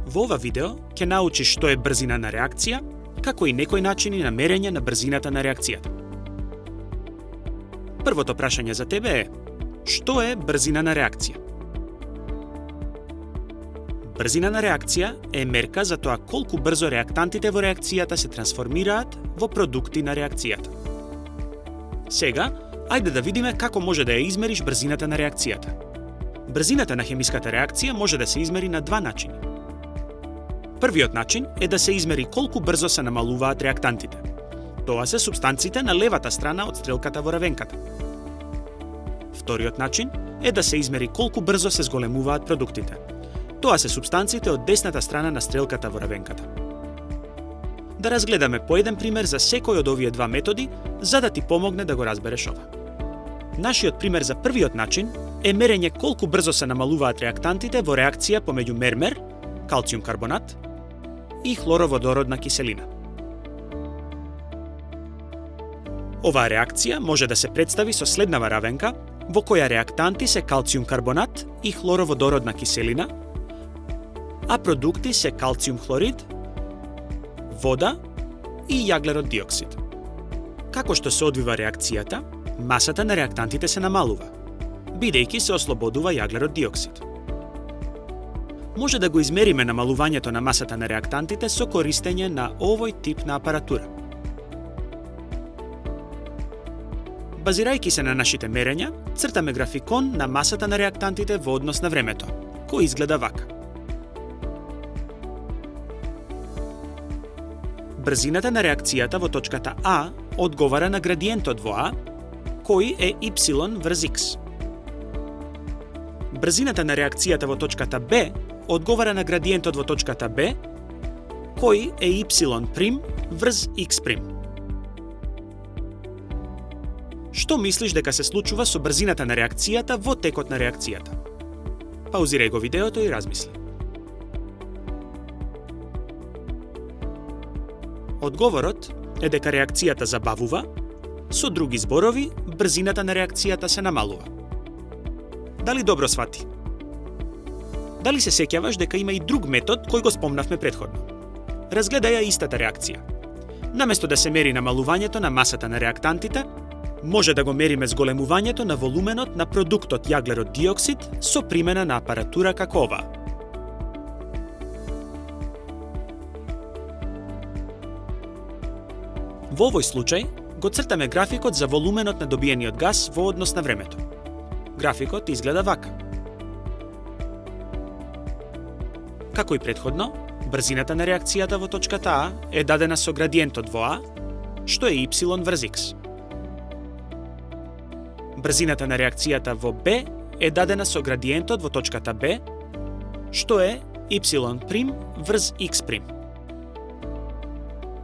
Во ова видео ќе научиш што е брзина на реакција, како и некои начини на мерење на брзината на реакцијата. Првото прашање за тебе е: што е брзина на реакција? Брзина на реакција е мерка за тоа колку брзо реактантите во реакцијата се трансформираат во продукти на реакцијата. Сега, ајде да видиме како може да ја измериш брзината на реакцијата. Брзината на хемиската реакција може да се измери на два начини. Првиот начин е да се измери колку брзо се намалуваат реактантите. Тоа се супстанците на левата страна од стрелката во равенката. Вториот начин е да се измери колку брзо се зголемуваат продуктите. Тоа се супстанците од десната страна на стрелката во равенката. Да разгледаме по еден пример за секој од овие два методи, за да ти помогне да го разбереш ова. Нашиот пример за првиот начин е мерење колку брзо се намалуваат реактантите во реакција помеѓу мермер, калциум карбонат, и хлороводородна киселина. Оваа реакција може да се представи со следнава равенка, во која реактанти се калциум карбонат и хлороводородна киселина, а продукти се калциум хлорид, вода и јаглерод диоксид. Како што се одвива реакцијата, масата на реактантите се намалува, бидејќи се ослободува јаглерод диоксид. Може да го измериме намалувањето на масата на реактантите со користење на овој тип на апаратура. Базирајќи се на нашите мерења, цртаме графикон на масата на реактантите во однос на времето, кој изгледа вака. Брзината на реакцијата во точката А одговара на градиентот во А, кој е y врз x. Брзината на реакцијата во точката Б одговара на градиентот во точката Б, кој е y' врз x'. Што мислиш дека се случува со брзината на реакцијата во текот на реакцијата? Паузирај го видеото и размисли. Одговорот е дека реакцијата забавува, со други зборови, брзината на реакцијата се намалува. Дали добро свати? Дали се сеќаваш дека има и друг метод кој го спомнавме претходно? Разгледај ја истата реакција. Наместо да се мери намалувањето на масата на реактантите, може да го мериме зголемувањето на волуменот на продуктот јаглерод диоксид со примена на апаратура како оваа. Во овој случај, го цртаме графикот за волуменот на добиениот гас во однос на времето. Графикот изгледа вака. Како и претходно, брзината на реакцијата во точката А е дадена со градиентот во А, што е y врз x. Брзината на реакцијата во Б е дадена со градиентот во точката Б, што е y' врз x'.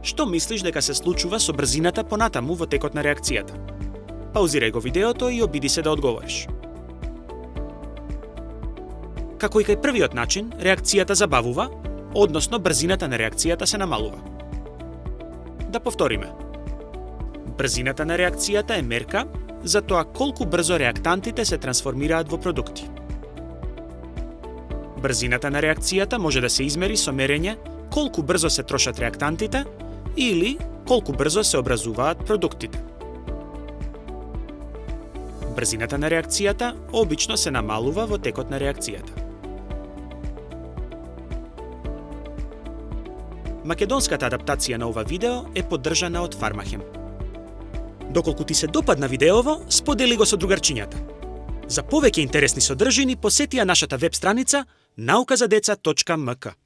Што мислиш дека се случува со брзината понатаму во текот на реакцијата? Паузирај го видеото и обиди се да одговориш. Како и кај првиот начин, реакцијата забавува, односно брзината на реакцијата се намалува. Да повториме. Брзината на реакцијата е мерка за тоа колку брзо реактантите се трансформираат во продукти. Брзината на реакцијата може да се измери со мерење колку брзо се трошат реактантите или колку брзо се образуваат продуктите. Брзината на реакцијата обично се намалува во текот на реакцијата. Македонската адаптација на ова видео е поддржана од Фармахем. Доколку ти се допадна видеово, сподели го со другарчињата. За повеќе интересни содржини посети ја нашата веб страница naukazadeca.mk.